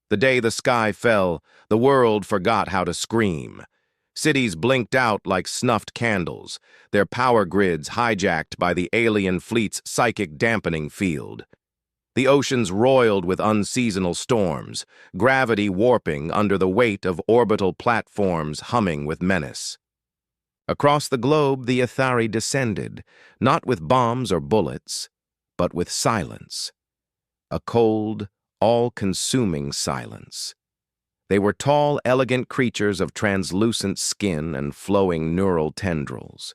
The day the sky fell, the world forgot how to scream. Cities blinked out like snuffed candles, their power grids hijacked by the alien fleet's psychic dampening field. The oceans roiled with unseasonal storms, gravity warping under the weight of orbital platforms humming with menace. Across the globe, the Ithari descended, not with bombs or bullets, but with silence. A cold, all-consuming silence. They were tall, elegant creatures of translucent skin and flowing neural tendrils.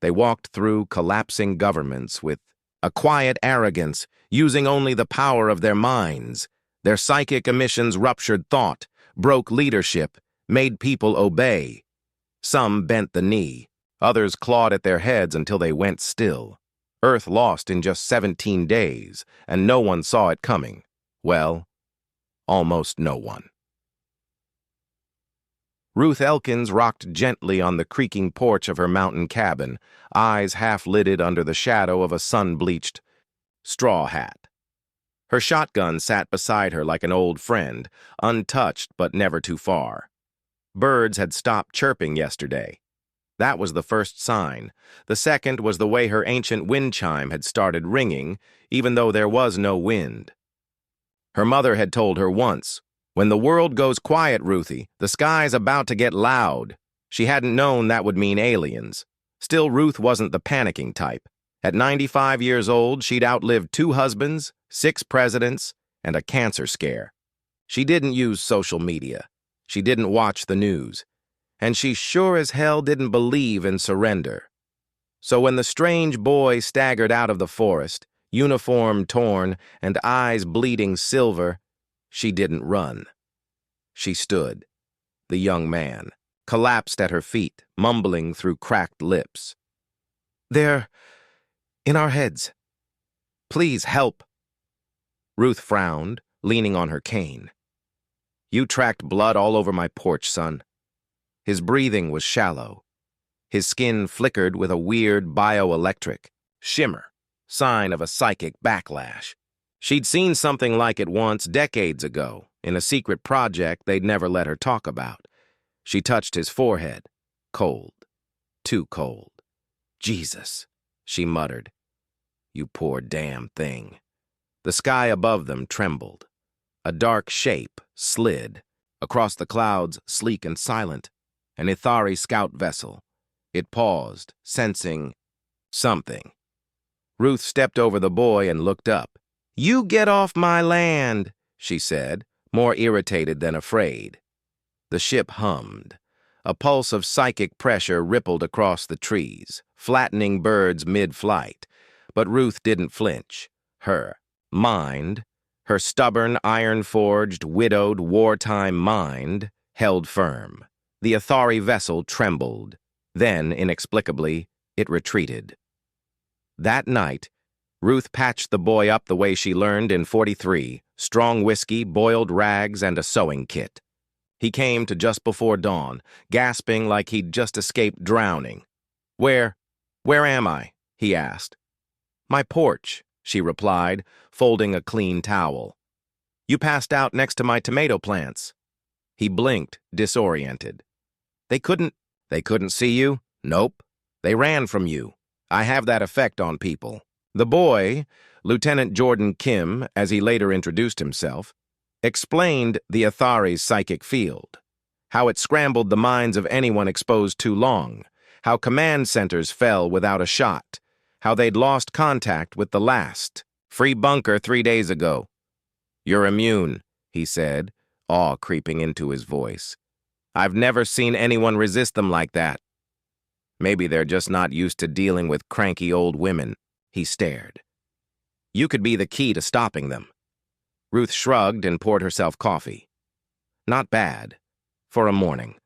They walked through collapsing governments with a quiet arrogance, using only the power of their minds. Their psychic emissions ruptured thought, broke leadership, made people obey. Some bent the knee, others clawed at their heads until they went still. Earth lost in just 17 days, and no one saw it coming. Well, almost no one. Ruth Elkins rocked gently on the creaking porch of her mountain cabin, eyes half-lidded under the shadow of a sun-bleached straw hat. Her shotgun sat beside her like an old friend, untouched but never too far. Birds had stopped chirping yesterday. That was the first sign. The second was the way her ancient wind chime had started ringing, even though there was no wind. Her mother had told her once, "When the world goes quiet, Ruthie, the sky's about to get loud." She hadn't known that would mean aliens. Still, Ruth wasn't the panicking type. At 95 years old, she'd outlived 2 husbands, 6 presidents, and a cancer scare. She didn't use social media. She didn't watch the news. And she sure as hell didn't believe in surrender. So when the strange boy staggered out of the forest, uniform torn and eyes bleeding silver, she didn't run. She stood. The young man collapsed at her feet, mumbling through cracked lips. "They're in our heads. Please help." Ruth frowned, leaning on her cane. "You tracked blood all over my porch, son." His breathing was shallow. His skin flickered with a weird bioelectric shimmer, sign of a psychic backlash. She'd seen something like it once, decades ago, in a secret project they'd never let her talk about. She touched his forehead. Cold. Too cold. "Jesus," she muttered. "You poor damn thing." The sky above them trembled. A dark shape slid. Across the clouds, sleek and silent, an Ithari scout vessel. It paused, sensing something. Ruth stepped over the boy and looked up. "You get off my land," she said, more irritated than afraid. The ship hummed. A pulse of psychic pressure rippled across the trees, flattening birds mid-flight. But Ruth didn't flinch. Her mind, her stubborn, iron-forged, widowed, wartime mind, held firm. The Ithari vessel trembled. Then, inexplicably, it retreated. That night, Ruth patched the boy up the way she learned in 43, strong whiskey, boiled rags, and a sewing kit. He came to just before dawn, gasping like he'd just escaped drowning. Where am I?" he asked. "My porch," she replied, folding a clean towel. "You passed out next to my tomato plants." He blinked, disoriented. They couldn't see you?" "Nope. They ran from you. I have that effect on people." The boy, Lieutenant Jordan Kim, as he later introduced himself, explained the Ithari's psychic field, how it scrambled the minds of anyone exposed too long, how command centers fell without a shot, how they'd lost contact with the last. "Free bunker 3 days ago." "You're immune," he said, awe creeping into his voice. "I've never seen anyone resist them like that." "Maybe they're just not used to dealing with cranky old women." He stared. "You could be the key to stopping them." Ruth shrugged and poured herself coffee. Not bad. For a morning.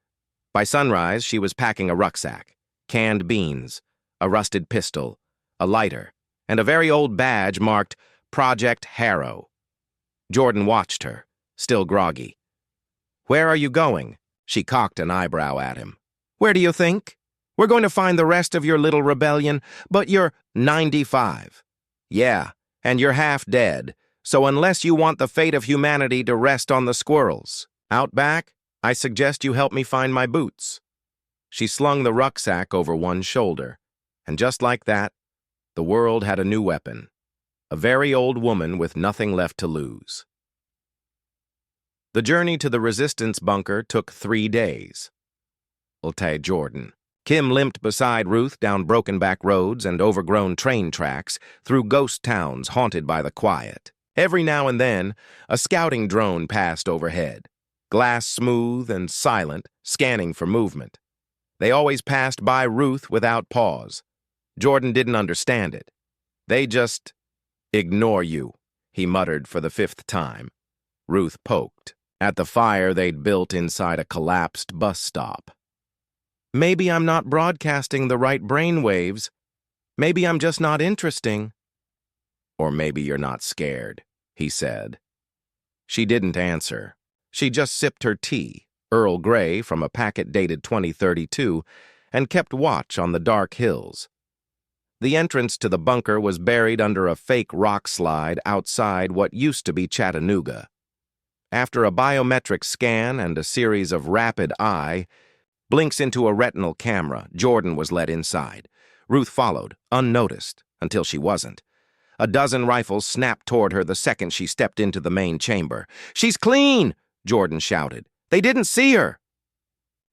By sunrise, she was packing a rucksack, canned beans, a rusted pistol, a lighter, and a very old badge marked Project Harrow. Jordan watched her, still groggy. "Where are you going?" She cocked an eyebrow at him. "Where do you think? We're going to find the rest of your little rebellion, but you're 95. Yeah, and you're half dead, So unless you want the fate of humanity to rest on the squirrels, out back, I suggest you help me find my boots. She slung the rucksack over one shoulder, and just like that, the world had a new weapon, a very old woman with nothing left to lose. The journey to the resistance bunker took 3 days. Jordan. Kim limped beside Ruth down broken back roads and overgrown train tracks through ghost towns haunted by the quiet. Every now and then, a scouting drone passed overhead, glass smooth and silent, scanning for movement. They always passed by Ruth without pause. Jordan didn't understand it. They just ignore you, he muttered for the 5th time. Ruth poked at the fire they'd built inside a collapsed bus stop. Maybe I'm not broadcasting the right brainwaves. Maybe I'm just not interesting. Or maybe you're not scared, he said. She didn't answer. She just sipped her tea, Earl Grey from a packet dated 2032, and kept watch on the dark hills. The entrance to the bunker was buried under a fake rock slide outside what used to be Chattanooga. After a biometric scan and a series of rapid eye blinks into a retinal camera, Jordan was led inside. Ruth followed, unnoticed, until she wasn't. A dozen rifles snapped toward her the second she stepped into the main chamber. "She's clean!" Jordan shouted. "They didn't see her!"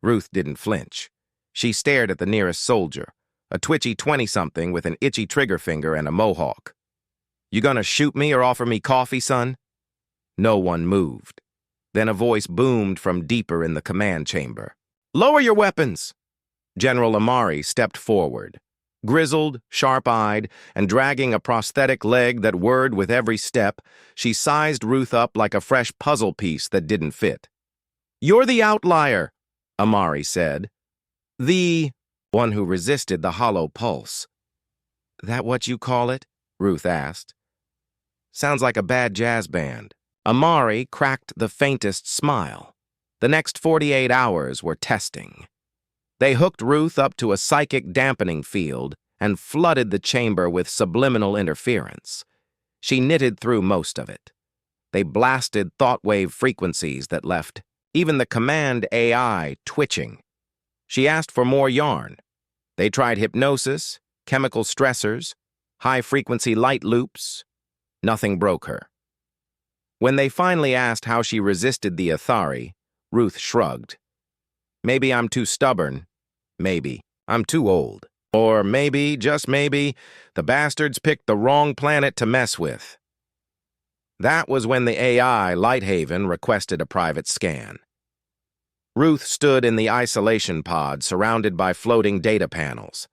Ruth didn't flinch. She stared at the nearest soldier, a twitchy 20-something with an itchy trigger finger and a mohawk. "You gonna shoot me or offer me coffee, son?" No one moved. Then a voice boomed from deeper in the command chamber. "Lower your weapons!" General Amari stepped forward, grizzled, sharp-eyed, and dragging a prosthetic leg that whirred with every step. She sized Ruth up like a fresh puzzle piece that didn't fit. "You're the outlier," Amari said. "The one who resisted the hollow pulse." "That what you call it?" Ruth asked. "Sounds like a bad jazz band." Amari cracked the faintest smile. The next 48 hours were testing. They hooked Ruth up to a psychic dampening field and flooded the chamber with subliminal interference. She knitted through most of it. They blasted thought wave frequencies that left even the command AI twitching. She asked for more yarn. They tried hypnosis, chemical stressors, high-frequency light loops. Nothing broke her. When they finally asked how she resisted the Athari, Ruth shrugged. "Maybe I'm too stubborn. Maybe I'm too old. Or maybe, just maybe, the bastards picked the wrong planet to mess with." That was when the AI, Lighthaven, requested a private scan. Ruth stood in the isolation pod surrounded by floating data panels.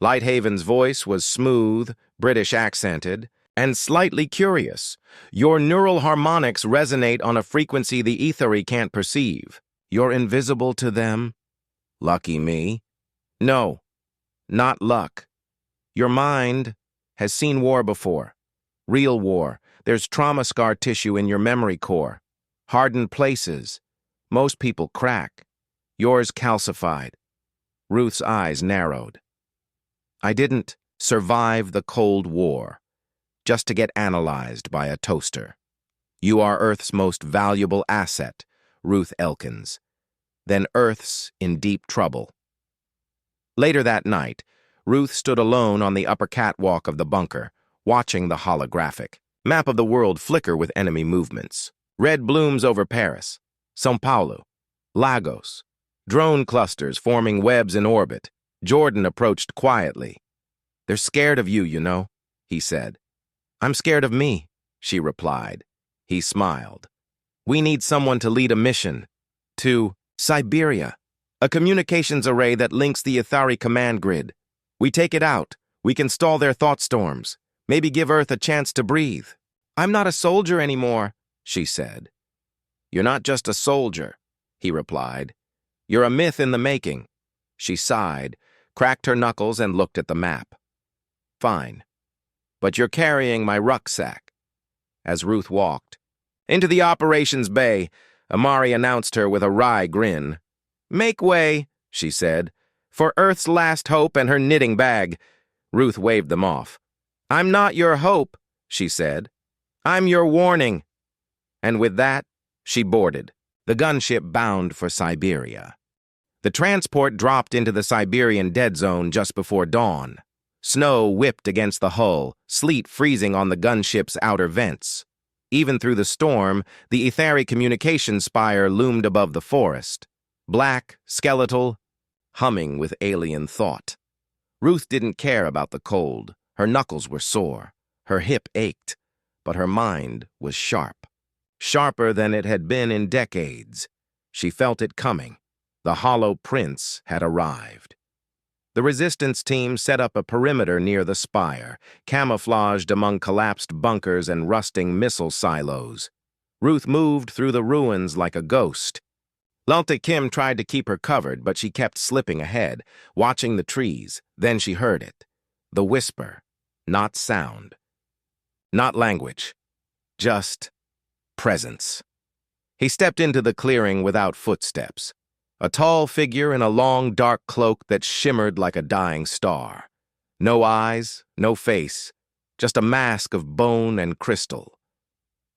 Lighthaven's voice was smooth, British accented, and slightly curious. "Your neural harmonics resonate on a frequency the Aetheri can't perceive. You're invisible to them." "Lucky me." "No, not luck. Your mind has seen war before. Real war. There's trauma scar tissue in your memory core. Hardened places. Most people crack. Yours calcified." Ruth's eyes narrowed. "I didn't survive the Cold War just to get analyzed by a toaster. You are Earth's most valuable asset, Ruth Elkins. Then Earth's in deep trouble." Later that night, Ruth stood alone on the upper catwalk of the bunker, watching the holographic map of the world flicker with enemy movements. Red blooms over Paris, São Paulo, Lagos, drone clusters forming webs in orbit. Jordan approached quietly. "They're scared of you, you know," he said. "I'm scared of me," she replied. He smiled. "We need someone to lead a mission to Siberia, a communications array that links the Athari command grid. We take it out, we can stall their thought storms, maybe give Earth a chance to breathe." "I'm not a soldier anymore," she said. "You're not just a soldier," he replied. "You're a myth in the making." She sighed, cracked her knuckles, and looked at the map. "Fine. But you're carrying my rucksack." As Ruth walked into the operations bay, Amari announced her with a wry grin. "Make way," she said, "for Earth's last hope and her knitting bag." Ruth waved them off. "I'm not your hope," she said. I'm your warning." And with that, she boarded. The gunship bound for Siberia. The transport dropped into the Siberian dead zone just before dawn. Snow whipped against the hull, sleet freezing on the gunship's outer vents. Even through the storm, the Ethari communication spire loomed above the forest. Black, skeletal, humming with alien thought. Ruth didn't care about the cold. Her knuckles were sore. Her hip ached. But her mind was sharp. Sharper than it had been in decades. She felt it coming. The Hollow Prince had arrived. The resistance team set up a perimeter near the spire, camouflaged among collapsed bunkers and rusting missile silos. Ruth moved through the ruins like a ghost. Lalta Kim tried to keep her covered, but she kept slipping ahead, watching the trees. Then she heard it. The whisper, not sound. Not language. Just presence. He stepped into the clearing without footsteps. A tall figure in a long, dark cloak that shimmered like a dying star. No eyes, no face, just a mask of bone and crystal.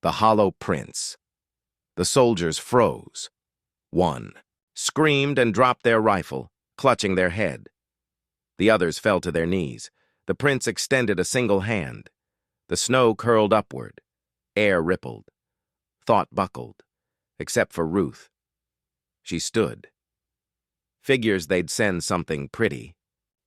The Hollow Prince. The soldiers froze. One screamed and dropped their rifle, clutching their head. The others fell to their knees. The prince extended a single hand. The snow curled upward. Air rippled. Thought buckled, except for Ruth. She stood. Figures they'd send something pretty,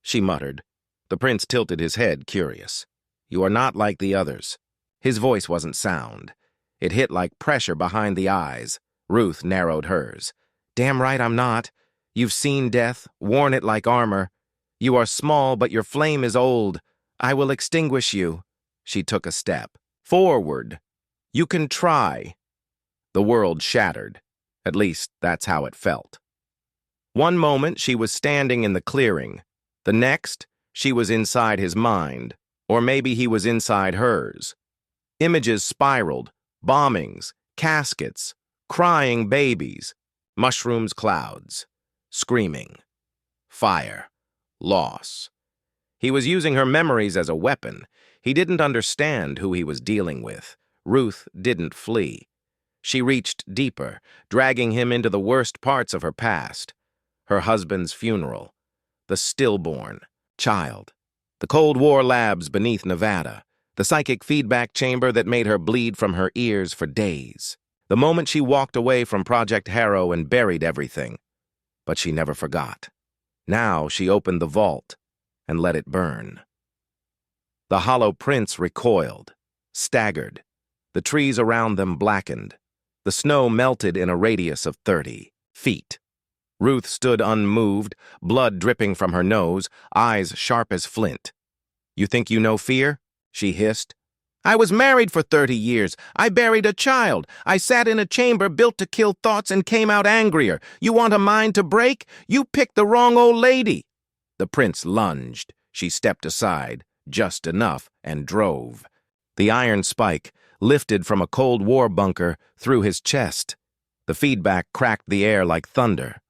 she muttered. The prince tilted his head, curious. You are not like the others. His voice wasn't sound. It hit like pressure behind the eyes. Ruth narrowed hers. Damn right I'm not. You've seen death, worn it like armor. You are small, but your flame is old. I will extinguish you. She took a step. Forward. You can try. The world shattered. At least, that's how it felt. One moment, she was standing in the clearing. The next, she was inside his mind. Or maybe he was inside hers. Images spiraled. Bombings. Caskets. Crying babies. Mushrooms, clouds. Screaming. Fire. Loss. He was using her memories as a weapon. He didn't understand who he was dealing with. Ruth didn't flee. She reached deeper, dragging him into the worst parts of her past. Her husband's funeral. The stillborn. Child. The Cold War labs beneath Nevada. The psychic feedback chamber that made her bleed from her ears for days. The moment she walked away from Project Harrow and buried everything. But she never forgot. Now she opened the vault and let it burn. The Hollow Prince recoiled, staggered. The trees around them blackened. The snow melted in a radius of 30 feet. Ruth stood unmoved, blood dripping from her nose, eyes sharp as flint. You think you know fear? She hissed. I was married for 30 years. I buried a child. I sat in a chamber built to kill thoughts and came out angrier. You want a mind to break? You picked the wrong old lady. The prince lunged. She stepped aside, just enough, and drove. The iron spike, lifted from a Cold War bunker, through his chest. The feedback cracked the air like thunder.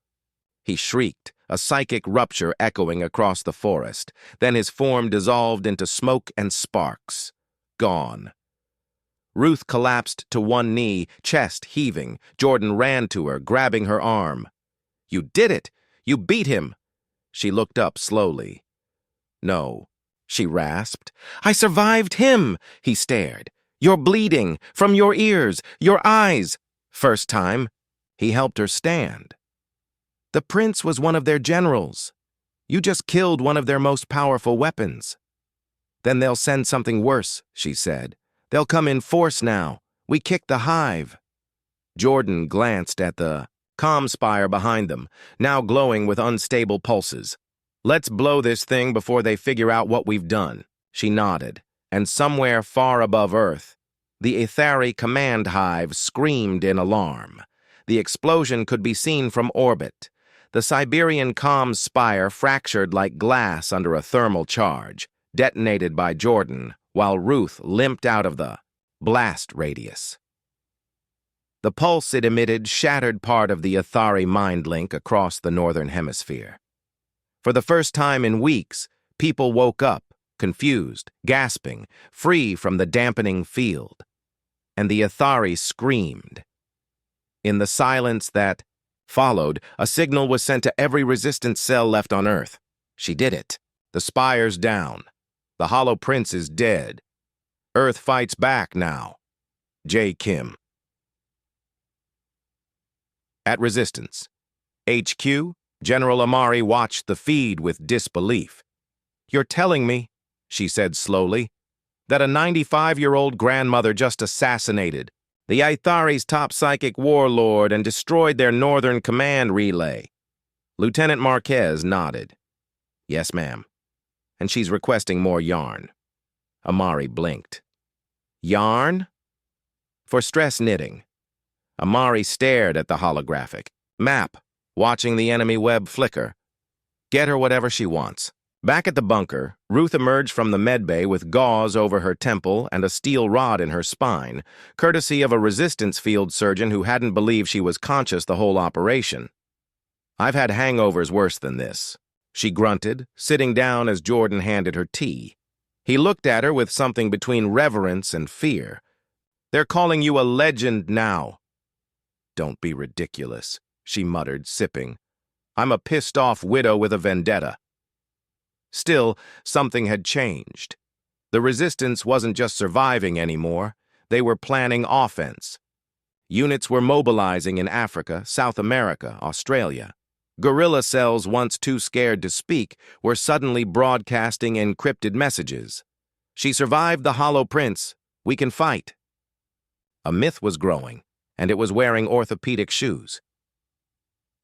He shrieked, a psychic rupture echoing across the forest. Then his form dissolved into smoke and sparks. Gone. Ruth collapsed to one knee, chest heaving. Jordan ran to her, grabbing her arm. You did it! You beat him! She looked up slowly. No, she rasped. I survived him! He stared. You're bleeding, from your ears, your eyes. First time, he helped her stand. The prince was one of their generals. You just killed one of their most powerful weapons. Then they'll send something worse, she said. They'll come in force now. We kicked the hive. Jordan glanced at the comm spire behind them, now glowing with unstable pulses. Let's blow this thing before they figure out what we've done. She nodded, and somewhere far above Earth, the Ethari command hive screamed in alarm. The explosion could be seen from orbit. The Siberian comms spire fractured like glass under a thermal charge, detonated by Jordan, while Ruth limped out of the blast radius. The pulse it emitted shattered part of the Ethari mind link across the northern hemisphere. For the first time in weeks, people woke up, confused, gasping, free from the dampening field. and the Ithari screamed. In the silence that followed, a signal was sent to every resistance cell left on Earth. She did it. The spire's down. The Hollow Prince is dead. Earth fights back now. J. Kim. At Resistance. HQ, General Amari watched the feed with disbelief. "You're telling me," she said slowly, "that a 95-year-old grandmother just assassinated the Ithari's top psychic warlord and destroyed their northern command relay?" Lieutenant Marquez nodded. "Yes, ma'am. And she's requesting more yarn." Amari blinked. "Yarn?" "For stress knitting." Amari stared at the holographic map, watching the enemy web flicker. "Get her whatever she wants." Back at the bunker, Ruth emerged from the medbay with gauze over her temple and a steel rod in her spine, courtesy of a resistance field surgeon who hadn't believed she was conscious the whole operation. "I've had hangovers worse than this," she grunted, sitting down as Jordan handed her tea. He looked at her with something between reverence and fear. "They're calling you a legend now." "Don't be ridiculous," she muttered, sipping. "I'm a pissed-off widow with a vendetta." Still, something had changed. The resistance wasn't just surviving anymore. They were planning offense. Units were mobilizing in Africa, South America, Australia. Guerrilla cells, once too scared to speak, were suddenly broadcasting encrypted messages. "She survived the Hollow Prince. We can fight." A myth was growing, and it was wearing orthopedic shoes.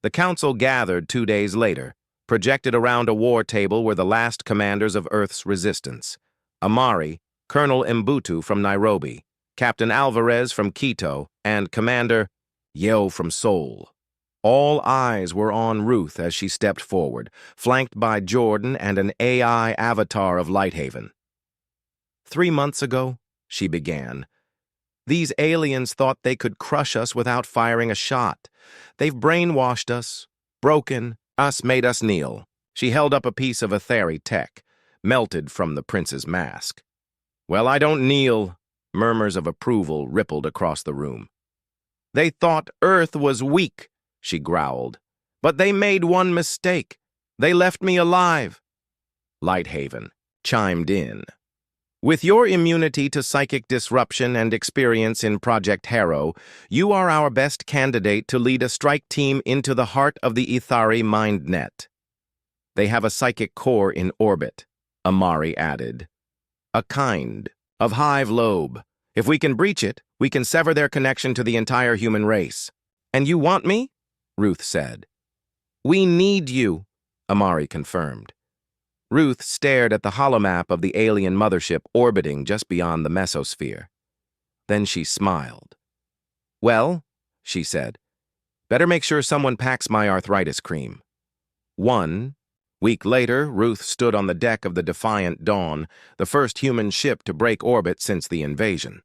The council gathered 2 days later. Projected around a war table were the last commanders of Earth's resistance. Amari, Colonel Mbutu from Nairobi, Captain Alvarez from Quito, and Commander Yeo from Seoul. All eyes were on Ruth as she stepped forward, flanked by Jordan and an AI avatar of Lighthaven. "3 months ago," she began, "these aliens thought they could crush us without firing a shot. They've brainwashed us, broken us, made us kneel." She held up a piece of Etheri tech, melted from the prince's mask. "Well, I don't kneel." Murmurs of approval rippled across the room. "They thought Earth was weak," she growled. "But they made one mistake. They left me alive." Lighthaven chimed in. "With your immunity to psychic disruption and experience in Project Harrow, you are our best candidate to lead a strike team into the heart of the Ithari mind net." "They have a psychic core in orbit," Amari added. "A kind of hive lobe. If we can breach it, we can sever their connection to the entire human race." "And you want me?" Ruth said. "We need you," Amari confirmed. Ruth stared at the holomap of the alien mothership orbiting just beyond the mesosphere. Then she smiled. "Well," she said, "better make sure someone packs my arthritis cream." 1 week later, Ruth stood on the deck of the Defiant Dawn, the first human ship to break orbit since the invasion.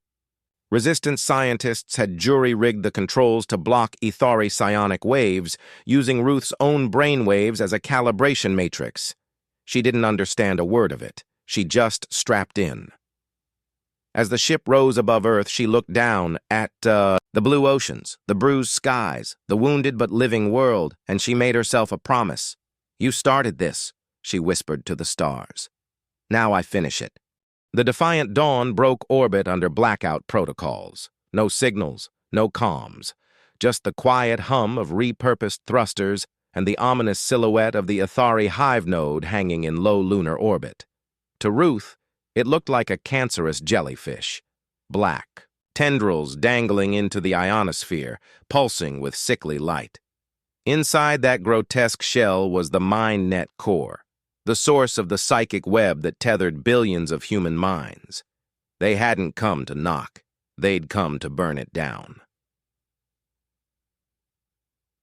Resistance scientists had jury-rigged the controls to block Ithari psionic waves, using Ruth's own brainwaves as a calibration matrix. She didn't understand a word of it. She just strapped in. As the ship rose above Earth, she looked down at the blue oceans, the bruised skies, the wounded but living world, and she made herself a promise. "You started this," she whispered to the stars. "Now I finish it." The Defiant Dawn broke orbit under blackout protocols. No signals, no comms, just the quiet hum of repurposed thrusters and the ominous silhouette of the Ithari hive node hanging in low lunar orbit. To Ruth, it looked like a cancerous jellyfish. Black, tendrils dangling into the ionosphere, pulsing with sickly light. Inside that grotesque shell was the mind net core, the source of the psychic web that tethered billions of human minds. They hadn't come to knock. They'd come to burn it down.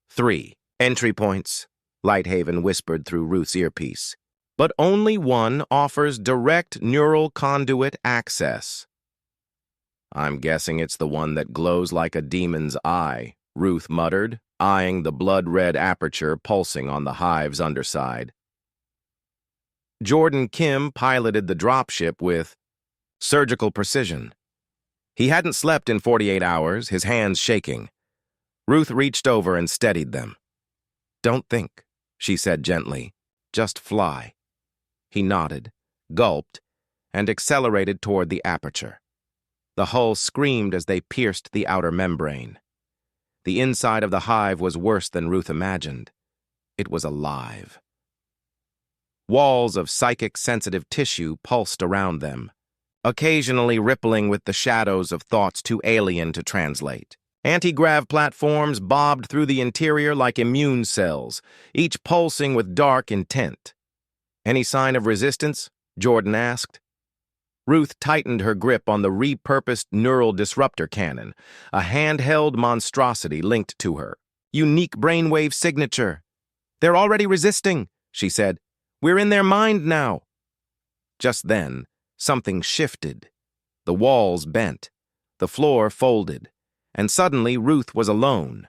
3. Entry points, Lighthaven whispered through Ruth's earpiece. But only one offers direct neural conduit access. "I'm guessing it's the one that glows like a demon's eye," Ruth muttered, eyeing the blood-red aperture pulsing on the hive's underside. Jordan Kim piloted the dropship with surgical precision. He hadn't slept in 48 hours, his hands shaking. Ruth reached over and steadied them. "Don't think," she said gently. "Just fly." He nodded, gulped, and accelerated toward the aperture. The hull screamed as they pierced the outer membrane. The inside of the hive was worse than Ruth imagined. It was alive. Walls of psychic sensitive tissue pulsed around them, occasionally rippling with the shadows of thoughts too alien to translate. Anti-grav platforms bobbed through the interior like immune cells, each pulsing with dark intent. "Any sign of resistance?" Jordan asked. Ruth tightened her grip on the repurposed neural disruptor cannon, a handheld monstrosity linked to her. "Unique brainwave signature. They're already resisting," she said. "We're in their mind now." Just then, something shifted. The walls bent, the floor folded, and suddenly Ruth was alone.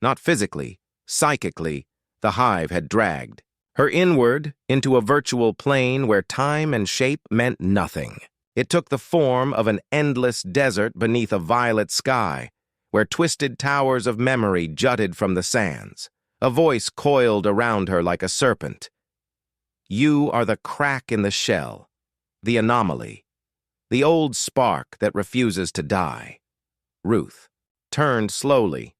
Not physically, psychically, the hive had dragged her inward into a virtual plane where time and shape meant nothing. It took the form of an endless desert beneath a violet sky, where twisted towers of memory jutted from the sands. A voice coiled around her like a serpent. "You are the crack in the shell, the anomaly, the old spark that refuses to die." Ruth turned slowly.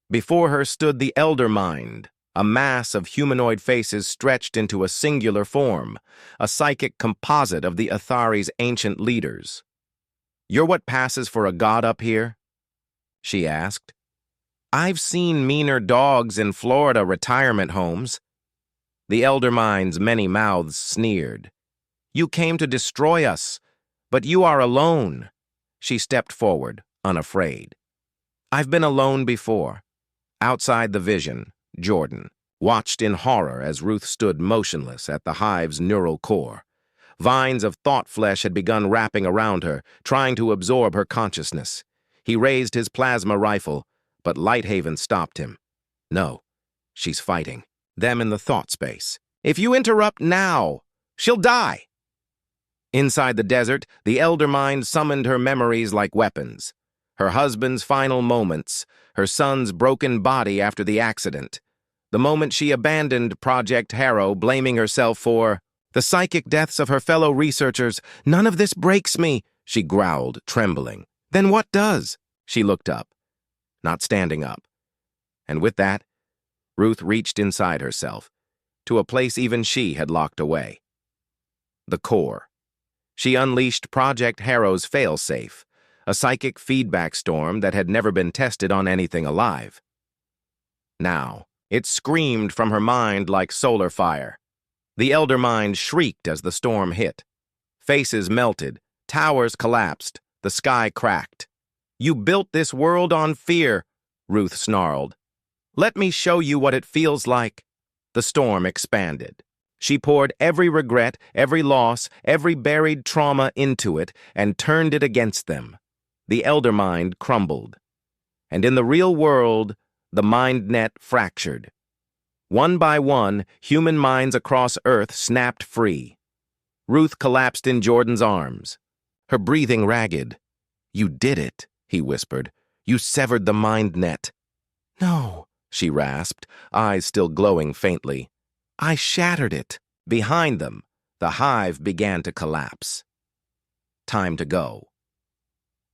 Before her stood the Elder Mind, a mass of humanoid faces stretched into a singular form, a psychic composite of the Athari's ancient leaders. "You're what passes for a god up here?" she asked. "I've seen meaner dogs in Florida retirement homes." The Elder Mind's many mouths sneered. "You came to destroy us, but you are alone." She stepped forward, unafraid. "I've been alone before." Outside the vision, Jordan watched in horror as Ruth stood motionless at the hive's neural core. Vines of thought flesh had begun wrapping around her, trying to absorb her consciousness. He raised his plasma rifle, but Lighthaven stopped him. "No, she's fighting them in the thought space. If you interrupt now, she'll die." Inside the desert, the Elder Mind summoned her memories like weapons. Her husband's final moments, her son's broken body after the accident, the moment she abandoned Project Harrow, blaming herself for the psychic deaths of her fellow researchers. "None of this breaks me," she growled, trembling. "Then what does?" She looked up, not standing up. And with that, Ruth reached inside herself, to a place even she had locked away. The core. She unleashed Project Harrow's failsafe, a psychic feedback storm that had never been tested on anything alive. Now, it screamed from her mind like solar fire. The Elder Mind shrieked as the storm hit. Faces melted, towers collapsed, the sky cracked. "You built this world on fear," Ruth snarled. "Let me show you what it feels like." The storm expanded. She poured every regret, every loss, every buried trauma into it and turned it against them. The Elder Mind crumbled. And in the real world, the mind net fractured. One by one, human minds across Earth snapped free. Ruth collapsed in Jordan's arms, her breathing ragged. "You did it," he whispered. "You severed the mind net." "No," she rasped, eyes still glowing faintly. "I shattered it." Behind them, the hive began to collapse. Time to go.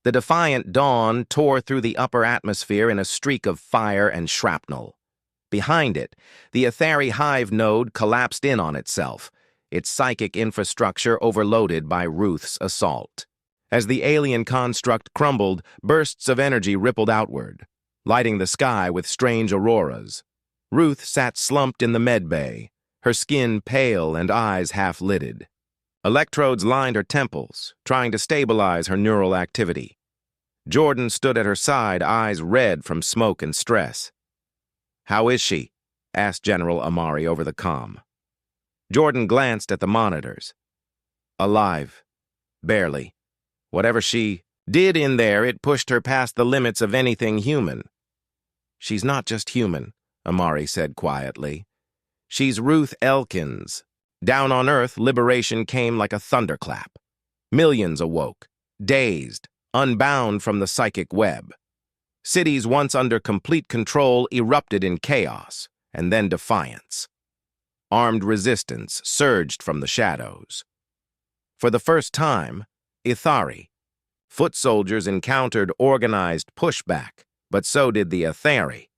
The defiant dawn tore through the upper atmosphere in a streak of fire and shrapnel. Behind it, the Athari hive node collapsed in on itself, its psychic infrastructure overloaded by Ruth's assault. As the alien construct crumbled, bursts of energy rippled outward, lighting the sky with strange auroras. Ruth sat slumped in the medbay, her skin pale and eyes half-lidded. Electrodes lined her temples, trying to stabilize her neural activity. Jordan stood at her side, eyes red from smoke and stress. "How is she?" asked General Amari over the comm. Jordan glanced at the monitors. "Alive. Barely. Whatever she did in there, it pushed her past the limits of anything human." "She's not just human," Amari said quietly. "She's Ruth Elkins." Down on Earth, liberation came like a thunderclap. Millions awoke, dazed, unbound from the psychic web. Cities once under complete control erupted in chaos, and then defiance. Armed resistance surged from the shadows. For the first time, Ithari, foot soldiers encountered organized pushback, but so did the Ithari.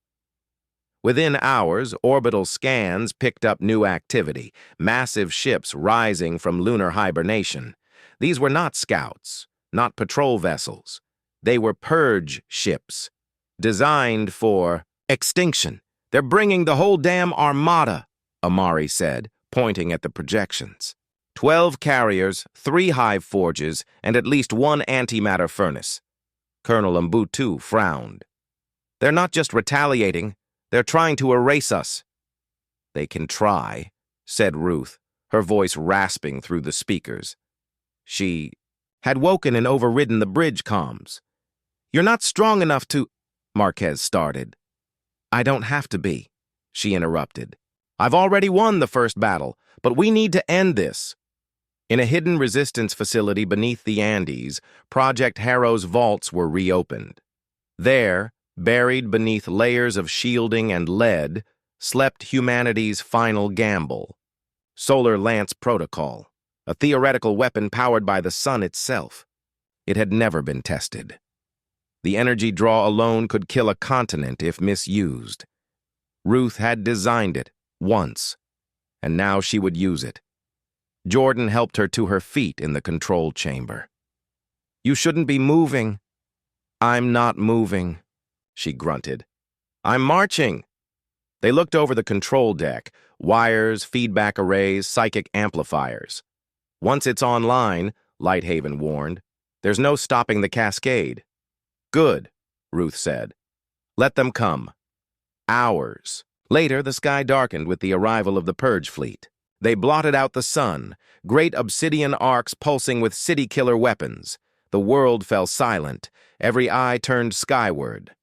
Within hours, orbital scans picked up new activity, massive ships rising from lunar hibernation. These were not scouts, not patrol vessels. They were purge ships, designed for extinction. They're bringing the whole damn armada, Amari said, pointing at the projections. 12 carriers, 3 hive forges, and at least 1 antimatter furnace. Colonel Mbutu frowned. They're not just retaliating, they're trying to erase us. They can try, said Ruth, her voice rasping through the speakers. She had woken and overridden the bridge comms. You're not strong enough to... Marquez started. I don't have to be, she interrupted. I've already won the first battle, but we need to end this. In a hidden resistance facility beneath the Andes, Project Harrow's vaults were reopened. There, buried beneath layers of shielding and lead, slept humanity's final gamble. Solar Lance Protocol, a theoretical weapon powered by the sun itself. It had never been tested. The energy draw alone could kill a continent if misused. Ruth had designed it once, and now she would use it. Jordan helped her to her feet in the control chamber. You shouldn't be moving. I'm not moving, she grunted. I'm marching. They looked over the control deck, wires, feedback arrays, psychic amplifiers. Once it's online, Lighthaven warned, there's no stopping the cascade. Good, Ruth said. Let them come. Hours. Later, the sky darkened with the arrival of the Purge fleet. They blotted out the sun, great obsidian arcs pulsing with city-killer weapons. The world fell silent, every eye turned skyward.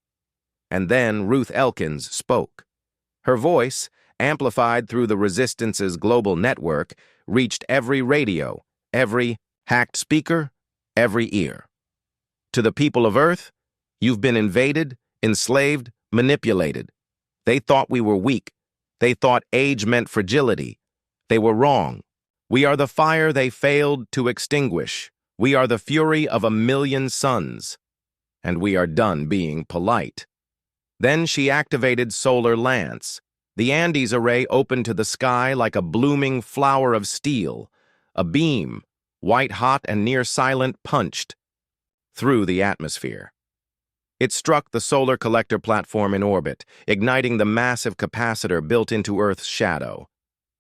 And then Ruth Elkins spoke. Her voice, amplified through the Resistance's global network, reached every radio, every hacked speaker, every ear. To the people of Earth, you've been invaded, enslaved, manipulated. They thought we were weak. They thought age meant fragility. They were wrong. We are the fire they failed to extinguish. We are the fury of 1,000,000 suns. And we are done being polite. Then she activated Solar Lance. The Andes array opened to the sky like a blooming flower of steel. A beam, white-hot and near-silent, punched through the atmosphere. It struck the solar collector platform in orbit, igniting the massive capacitor built into Earth's shadow.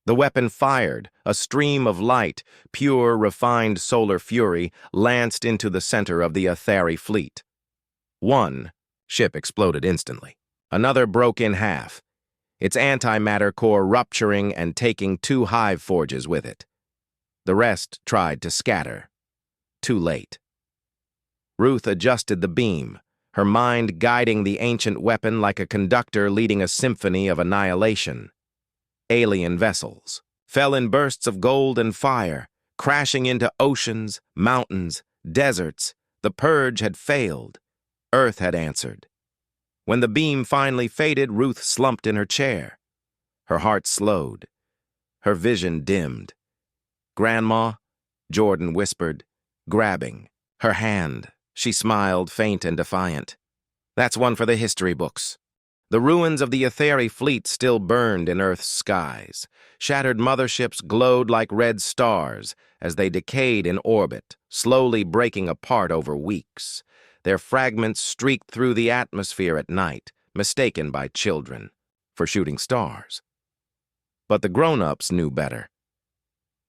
The weapon fired, a stream of light, pure, refined solar fury, lanced into the center of the Ithari fleet. One ship exploded instantly. Another broke in half, its antimatter core rupturing and taking 2 hive forges with it. The rest tried to scatter. Too late. Ruth adjusted the beam, her mind guiding the ancient weapon like a conductor leading a symphony of annihilation. Alien vessels fell in bursts of gold and fire, crashing into oceans, mountains, deserts. The purge had failed. Earth had answered. When the beam finally faded, Ruth slumped in her chair. Her heart slowed. Her vision dimmed. Grandma, Jordan whispered, grabbing her hand. She smiled, faint and defiant. That's one for the history books. The ruins of the Ithari fleet still burned in Earth's skies. Shattered motherships glowed like red stars as they decayed in orbit, slowly breaking apart over weeks. Their fragments streaked through the atmosphere at night, mistaken by children for shooting stars. But the grown-ups knew better.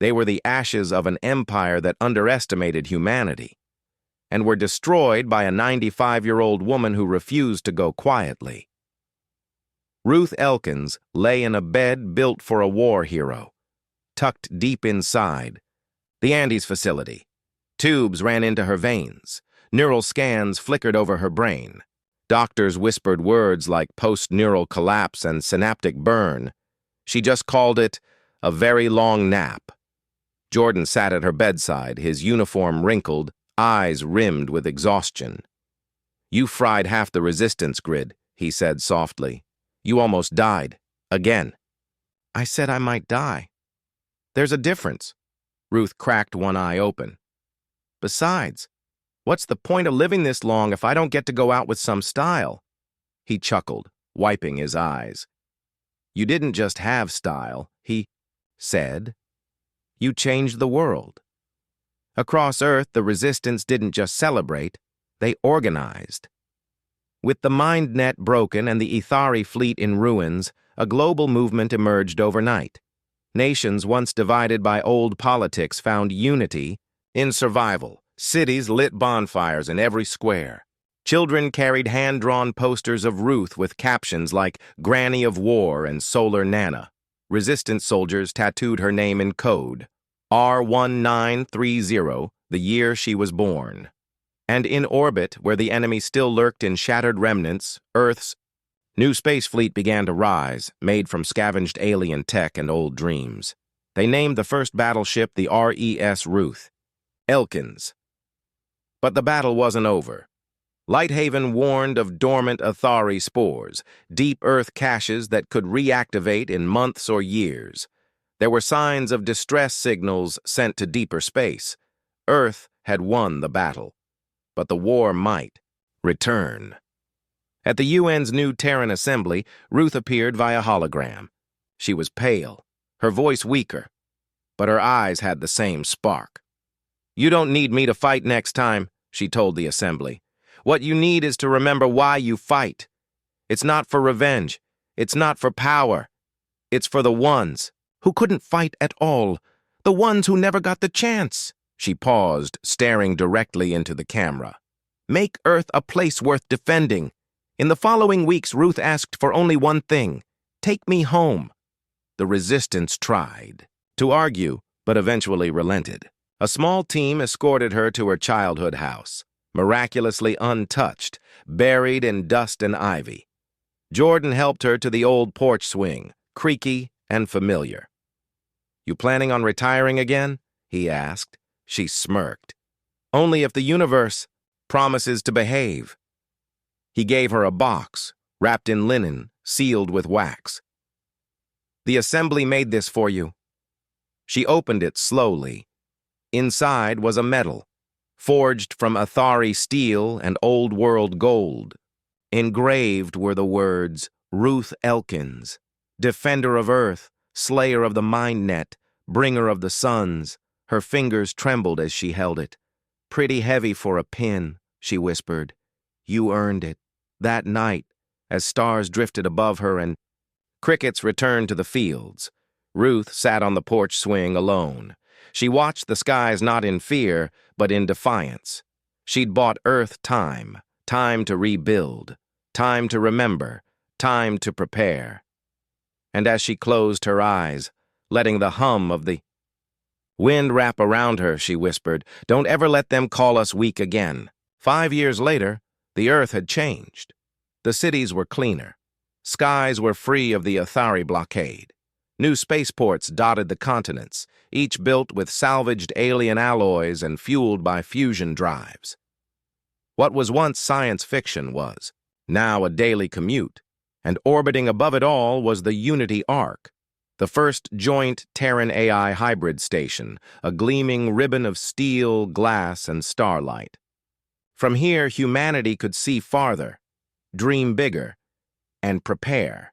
They were the ashes of an empire that underestimated humanity, and were destroyed by a 95-year-old woman who refused to go quietly. Ruth Elkins lay in a bed built for a war hero, tucked deep inside the Andes facility. Tubes ran into her veins. Neural scans flickered over her brain. Doctors whispered words like post-neural collapse and synaptic burn. She just called it a very long nap. Jordan sat at her bedside, his uniform wrinkled, eyes rimmed with exhaustion. "You fried half the resistance grid," he said softly. "You almost died. Again." "I said I might die." "There's a difference." Ruth cracked one eye open. "Besides, what's the point of living this long if I don't get to go out with some style?" He chuckled, wiping his eyes. "You didn't just have style," he said. "You changed the world." Across Earth, the resistance didn't just celebrate, they organized. With the mind net broken and the Ithari fleet in ruins, a global movement emerged overnight. Nations once divided by old politics found unity in survival. Cities lit bonfires in every square. Children carried hand-drawn posters of Ruth with captions like Granny of War and Solar Nana. Resistance soldiers tattooed her name in code, R1930, the year she was born. And in orbit, where the enemy still lurked in shattered remnants, Earth's new space fleet began to rise, made from scavenged alien tech and old dreams. They named the first battleship the RES Ruth, Elkins. But the battle wasn't over. Lighthaven warned of dormant Ithari spores, deep Earth caches that could reactivate in months or years. There were signs of distress signals sent to deeper space. Earth had won the battle, but the war might return. At the UN's new Terran assembly, Ruth appeared via hologram. She was pale, her voice weaker, but her eyes had the same spark. "You don't need me to fight next time," she told the assembly. "What you need is to remember why you fight. It's not for revenge. It's not for power. It's for the ones who couldn't fight at all, the ones who never got the chance." She paused, staring directly into the camera. "Make Earth a place worth defending. In the following weeks, Ruth asked for only one thing: take me home." The resistance tried to argue, but eventually relented. A small team escorted her to her childhood house, miraculously untouched, buried in dust and ivy. Jordan helped her to the old porch swing, creaky and familiar. "You planning on retiring again?" he asked. She smirked. "Only if the universe promises to behave." He gave her a box, wrapped in linen, sealed with wax. "The assembly made this for you." She opened it slowly. Inside was a medal, forged from Ithari steel and old-world gold. Engraved were the words, "Ruth Elkins, Defender of Earth, Slayer of the Mind Net, Bringer of the Suns." Her fingers trembled as she held it. "Pretty heavy for a pin," she whispered. "You earned it." That night, as stars drifted above her and crickets returned to the fields, Ruth sat on the porch swing alone. She watched the skies not in fear, but in defiance. She'd bought Earth time, time to rebuild, time to remember, time to prepare. And as she closed her eyes, letting the hum of the wind wrap around her, she whispered, "Don't ever let them call us weak again." 5 years later, the Earth had changed. The cities were cleaner. Skies were free of the Ithari blockade. New spaceports dotted the continents, each built with salvaged alien alloys and fueled by fusion drives. What was once science fiction was now a daily commute, and orbiting above it all was the Unity Arc, the first joint Terran AI hybrid station, a gleaming ribbon of steel, glass, and starlight. From here, humanity could see farther, dream bigger, and prepare.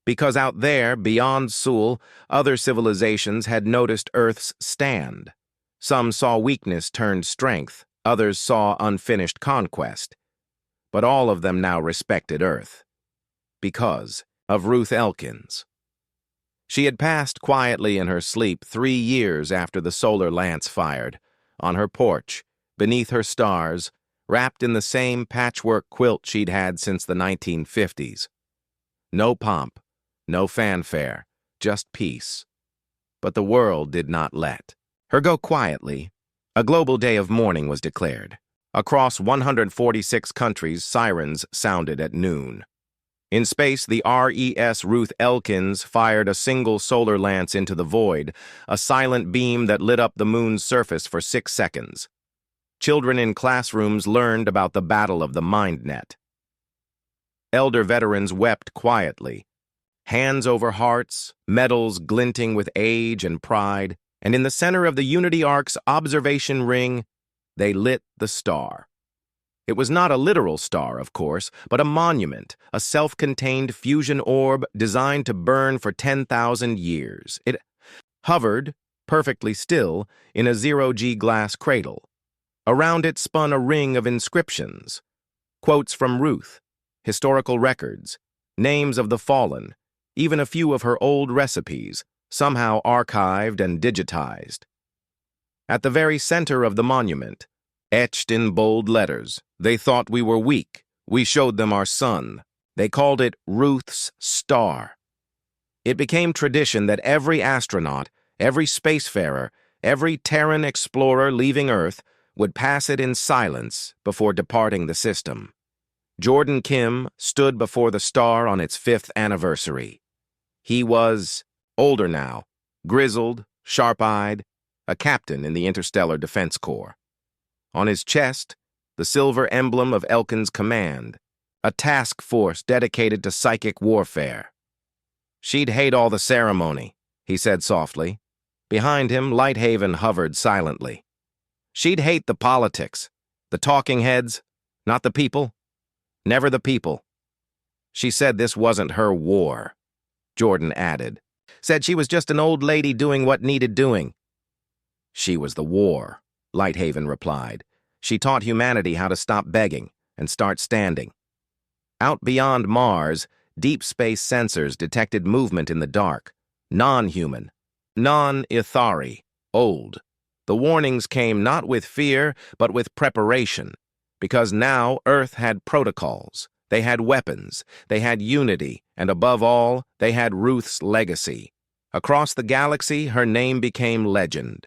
Because out there, beyond Sul, other civilizations had noticed Earth's stand. Some saw weakness turned strength, others saw unfinished conquest. But all of them now respected Earth. Because of Ruth Elkins. She had passed quietly in her sleep 3 years after the solar lance fired, on her porch, beneath her stars, wrapped in the same patchwork quilt she'd had since the 1950s. No pomp, no fanfare, just peace. But the world did not let her go quietly. A global day of mourning was declared. Across 146 countries, sirens sounded at noon. In space, the RES Ruth Elkins fired a single solar lance into the void, a silent beam that lit up the moon's surface for 6 seconds. Children in classrooms learned about the Battle of the Mind Net. Elder veterans wept quietly, hands over hearts, medals glinting with age and pride, and in the center of the Unity Ark's observation ring, they lit the star. It was not a literal star, of course, but a monument, a self-contained fusion orb designed to burn for 10,000 years. It hovered, perfectly still, in a zero-G glass cradle. Around it spun a ring of inscriptions, quotes from Ruth, historical records, names of the fallen, even a few of her old recipes, somehow archived and digitized. At the very center of the monument, etched in bold letters, they thought we were weak. We showed them our sun. They called it Ruth's Star. It became tradition that every astronaut, every spacefarer, every Terran explorer leaving Earth would pass it in silence before departing the system. Jordan Kim stood before the star on its 5th anniversary. He was older now, grizzled, sharp-eyed, a captain in the Interstellar Defense Corps. On his chest, the silver emblem of Elkin's command, a task force dedicated to psychic warfare. "She'd hate all the ceremony," he said softly. Behind him, Lighthaven hovered silently. "She'd hate the politics, the talking heads, not the people. Never the people. She said this wasn't her war," Jordan added. "Said she was just an old lady doing what needed doing." "She was the war," Lighthaven replied. "She taught humanity how to stop begging and start standing." Out beyond Mars, deep space sensors detected movement in the dark. Non-human, non-Ithari, old. The warnings came not with fear, but with preparation, because now Earth had protocols, they had weapons, they had unity, and above all, they had Ruth's legacy. Across the galaxy, her name became legend.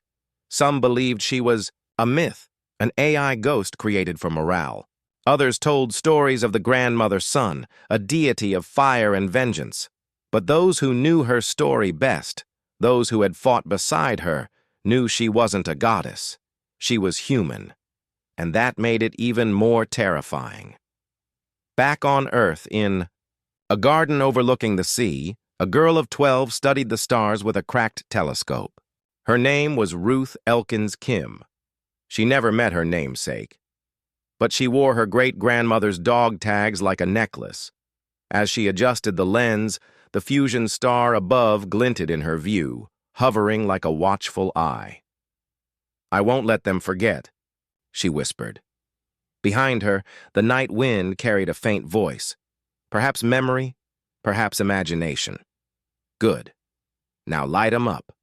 Some believed she was a myth, an AI ghost created for morale. Others told stories of the grandmother's son, a deity of fire and vengeance. But those who knew her story best, those who had fought beside her, knew she wasn't a goddess. She was human. And that made it even more terrifying. Back on Earth, in a garden overlooking the sea, a girl of 12 studied the stars with a cracked telescope. Her name was Ruth Elkins Kim. She never met her namesake, but she wore her great-grandmother's dog tags like a necklace. As she adjusted the lens, the fusion star above glinted in her view, hovering like a watchful eye. "I won't let them forget," she whispered. Behind her, the night wind carried a faint voice. Perhaps memory, perhaps imagination. "Good. Now light 'em up."